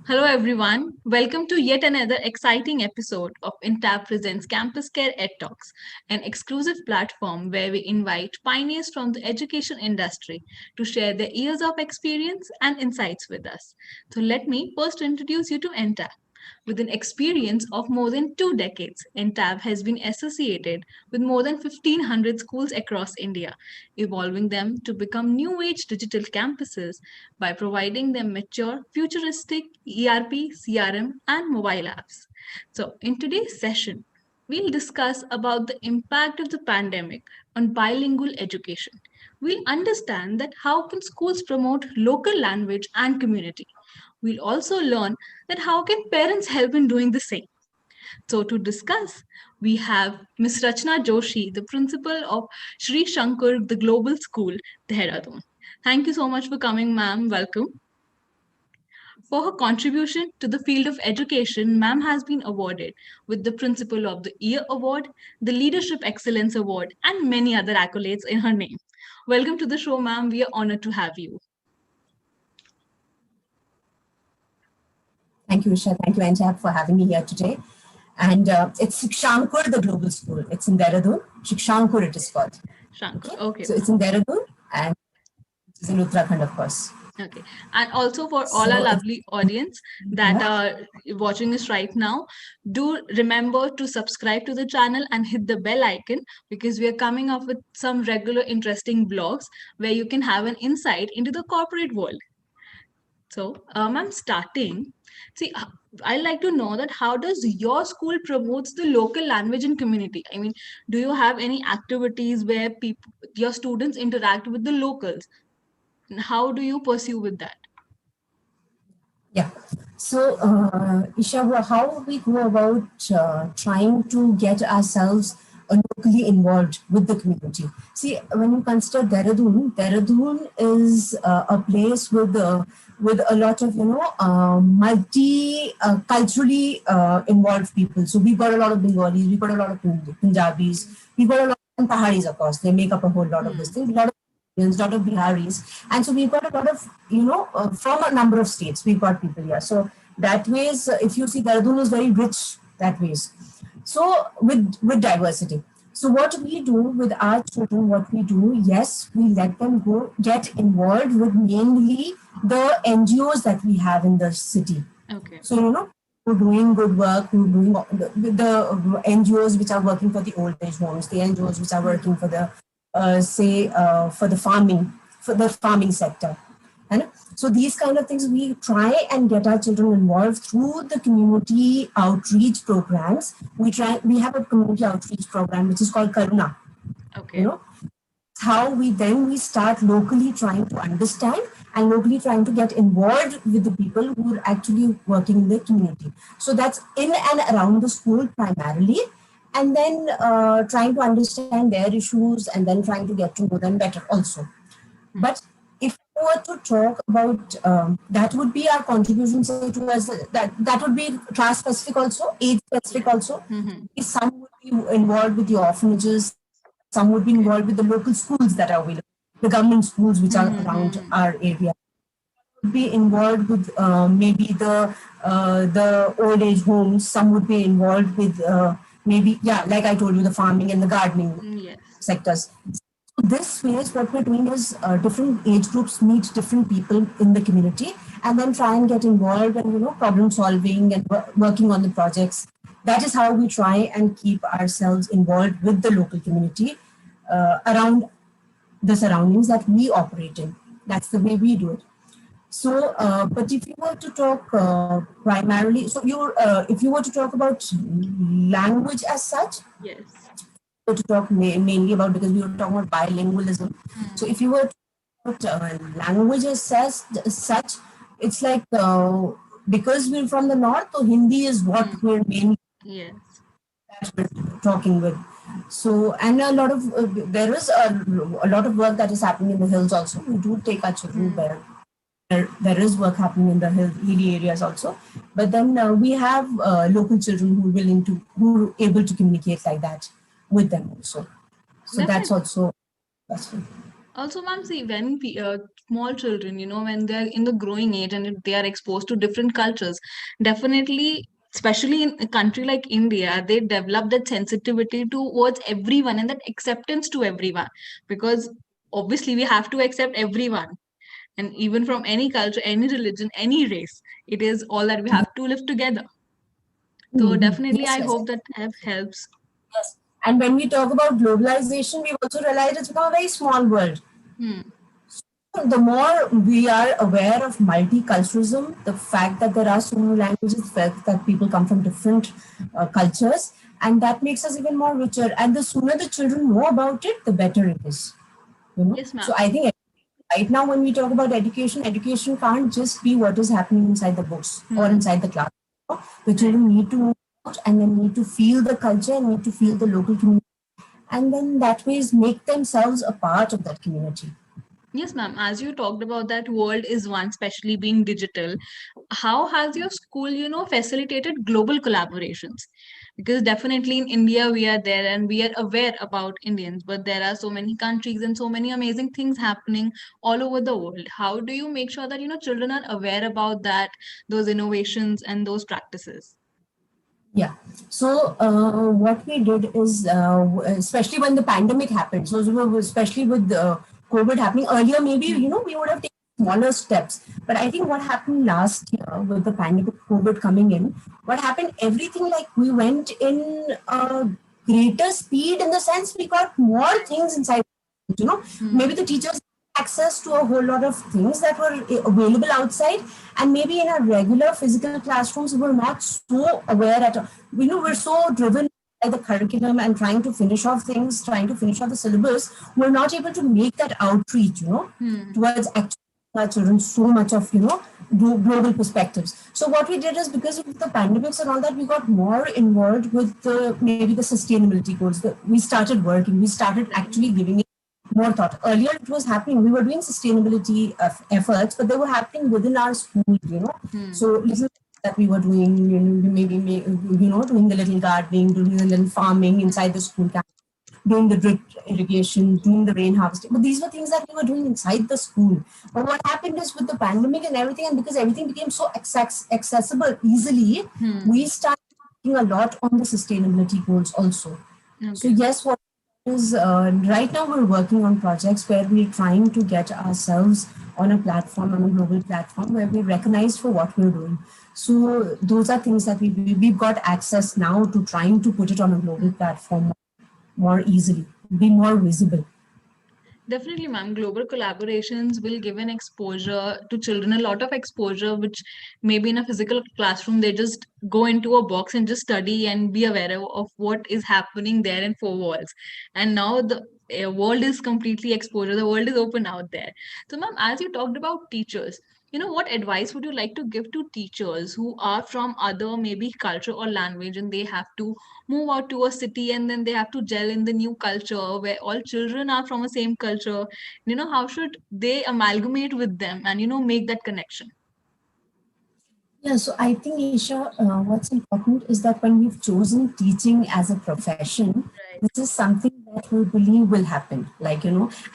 Hello, everyone. Welcome to yet another exciting episode of Entab Presents CampusCare EdTalks, an exclusive platform where we invite pioneers from the education industry to share their years of experience and insights with us. So, let me first introduce you to Entab. With an experience of more than 2 decades, Entab has been associated with more than 1,500 schools across India, evolving them to become new age digital campuses by providing them mature, futuristic ERP, CRM, and mobile apps. So, in today's session, we'll discuss about the impact of the pandemic on bilingual education. We'll understand that how can schools promote local language and community. We'll also learn that how can parents help in doing the same. So to discuss, we have Ms. Rachna Joshi, the principal of Shikshankur, the Global School, Dehradun. Thank you so much for coming, ma'am. Welcome. For her contribution to the field of education, ma'am has been awarded with the Principal of the Year Award, the Leadership Excellence Award, and many other accolades in her name. Welcome to the show, ma'am. We are honored to have you. Thank you, Isha. Thank you, Entab, for having me here today. And it's Shikshankur, the global school. It's in Dehradun. Shikshankur, it is called. Shankar. Okay. So it's in Dehradun and it's in Uttarakhand, of course. Okay. And also for all our lovely audience that are watching us right now, do remember to subscribe to the channel and hit the bell icon because we are coming up with some regular interesting blogs where you can have an insight into the corporate world. So, I'm starting. See, I like to know that how does your school promotes the local language and community? I mean, do you have any activities where people, your students interact with the locals? And how do you pursue with that? Yeah. So, Isha, how we go about trying to get ourselves locally involved with the community? See, when you consider Dehradun, Dehradun is a place with a lot of culturally involved people. So we've got a lot of Bengalis, we've got a lot of Punjabis, we've got a lot of Paharis, of course. They make up a whole lot of this thing. A lot of lot of Biharis, and so we've got a lot of from a number of states. We've got people here. So that ways, if you see, Dehradun is very rich that ways. So with diversity. So what we do with our children, what we do, yes, we let them go get involved with mainly the NGOs that we have in the city. Okay. So who are doing good work, who are doing the NGOs which are working for the old age homes, the NGOs which are working for the for the farming sector. And so these kind of things, we try and get our children involved through the community outreach programs. We have a community outreach program which is called Karuna. Okay. How we start locally trying to understand and locally trying to get involved with the people who are actually working in the community. So that's in and around the school primarily. And then trying to understand their issues and then trying to get to know them better also. But if we were to talk about, that would be our contribution to us, that would be class specific also, age specific also. Some would be involved with the orphanages, some would be involved with the local schools that are available, the government schools which are around our area. Would be involved with maybe the old age homes, some would be involved with maybe, like I told you, the farming and the gardening sectors. So this ways, what we're doing is different age groups meet different people in the community and then try and get involved and, problem solving and working on the projects. That is how we try and keep ourselves involved with the local community around the surroundings that we operate in. That's the way we do it. So, but if you were to talk primarily, so if you were to talk about language as such, yes, to talk mainly about, because we were talking about bilingualism. So, if you were to talk about language as such, it's like because we're from the north, so Hindi is what we're mainly talking with. So, and a lot of there is a lot of work that is happening in the hills also. We do take our children there. There is work happening in the hilly areas also, but then we have local children who are able to communicate like that with them also. So that's also possible. Also, ma'am, see, when small children, when they're in the growing age and if they are exposed to different cultures, definitely, especially in a country like India, they develop that sensitivity towards everyone and that acceptance to everyone. Because obviously, we have to accept everyone, and even from any culture, any religion, any race, it is all that we have to live together. So, definitely, Yes, I yes. hope that helps. Yes. And when we talk about globalization, we also realize it's become a very small world. Hmm. The more we are aware of multiculturalism, the fact that there are so many languages, the fact that people come from different cultures, and that makes us even more richer. And the sooner the children know about it, the better it is. Yes, ma'am. So I think right now when we talk about education, education can't just be what is happening inside the books or Hmm. inside the class. The Right. children need to move out and then need to feel the culture and need to feel the local community, and then that ways make themselves a part of that community. Yes, ma'am. As you talked about that world is one, especially being digital, how has your school, facilitated global collaborations? Because definitely in India, we are there and we are aware about Indians, but there are so many countries and so many amazing things happening all over the world. How do you make sure that, children are aware about that, those innovations and those practices? Yeah. So what we did is, especially when the pandemic happened, so especially with COVID happening earlier, maybe we would have taken smaller steps. But I think what happened last year with the pandemic, COVID coming in, what happened, everything like we went in greater speed in the sense we got more things inside. Maybe Hmm. the teachers access to a whole lot of things that were available outside, and maybe in our regular physical classrooms we were not so aware at all. We're so driven by the curriculum and trying to finish off things, trying to finish off the syllabus, we're not able to make that outreach Hmm. towards actually our children so much of global perspectives. So what we did is, because of the pandemics and all that, we got more involved with the maybe the sustainability goals. We started working, we started Right. actually giving more thought. Earlier, it was happening. We were doing sustainability efforts, but they were happening within our school. Hmm. So little that we were doing, maybe doing the little gardening, doing the little farming inside the school campus, doing the drip irrigation, doing the rain harvesting. But these were things that we were doing inside the school. But what happened is, with the pandemic and everything, and because everything became so accessible easily, Hmm. we started working a lot on the sustainability goals also. So Okay. yes, what is right now we're working on projects where we're trying to get ourselves on a platform, on a global platform, where we're recognized for what we're doing. So those are things that we've got access now to trying to put it on a global platform more easily, be more visible. Definitely, ma'am. Global collaborations will give an exposure to children, a lot of exposure, which maybe in a physical classroom, they just go into a box and just study and be aware of what is happening there in four walls. And now the world is completely exposure, the world is open out there. So, ma'am, as you talked about teachers, what advice would you like to give to teachers who are from other maybe culture or language and they have to move out to a city and then they have to gel in the new culture where all children are from a same culture? How should they amalgamate with them and make that connection? Yeah, so I think, Isha, what's important is that when we've chosen teaching as a profession, Right. this is something that we believe will happen.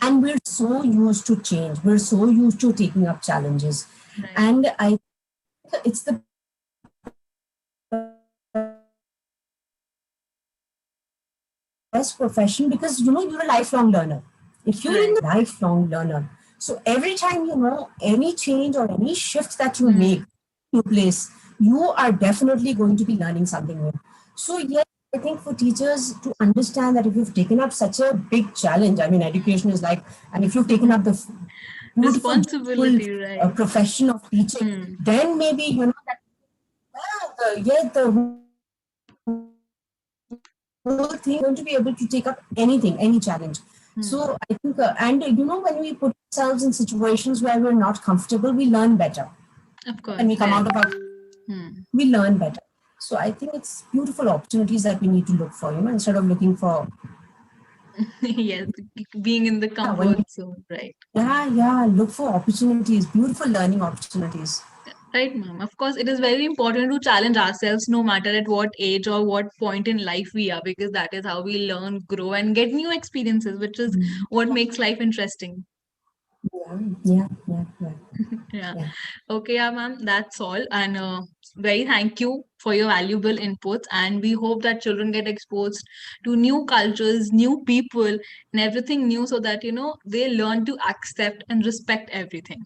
And we're so used to change, we're so used to taking up challenges. Right. And I think it's the best profession because, you're a lifelong learner. If you're in the education industry, you're a lifelong learner. So Right. every time, any change or any shift that you make new Hmm. place, you are definitely going to be learning something new. So yes, I think for teachers to understand that if you've taken up such a big challenge, I mean, education is like, and if you've taken up the beautiful Responsibility, right. profession of teaching, Hmm. then maybe that the whole thing is going to be able to take up anything, any challenge. So I think, and Hmm. when we put ourselves in situations where we're not comfortable, we learn better. When we come Of out of course, our, right. we Hmm. learn better. So I think it's beautiful opportunities that we need to look for, instead of looking for, Yes, being in the yeah, when we, comfort zone, right. yeah, look for opportunities, beautiful learning opportunities. Right, ma'am. Of course, it is very important to challenge ourselves no matter at what age or what point in life we are, because that is how we learn, grow, and get new experiences, which is what makes life interesting. Yeah. Yeah. Yeah. Okay, yeah, ma'am. That's all. And very thank you for your valuable inputs. And we hope that children get exposed to new cultures, new people, and everything new, so that they learn to accept and respect everything.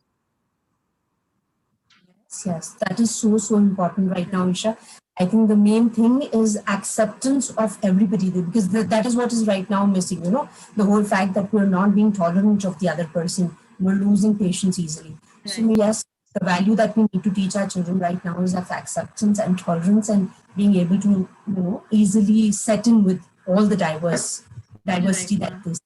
Yes, that is so important right now, Isha. I think the main thing is acceptance of everybody because that is what is right now missing. The whole fact that we're not being tolerant of the other person, we're losing patience easily. So Right. yes, the value that we need to teach our children right now is of acceptance and tolerance and being able to easily set in with all the Right, diversity that ma'am. is,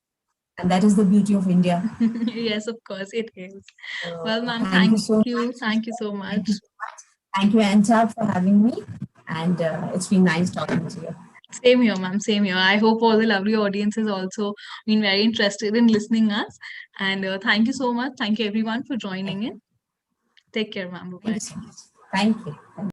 and that is the beauty of India. Yes, of course it is. So Well, ma'am, thank you thank so you. much. Thank you so Thank much. you so much. Thank you, Entab, for having me. And it's been nice talking to you. Same here, ma'am. Same here. I hope all the lovely audience has also been very interested in listening us. And thank you so much. Thank you everyone for joining in. Take care, ma'am. Thank Bye-bye. you so much. Thank you.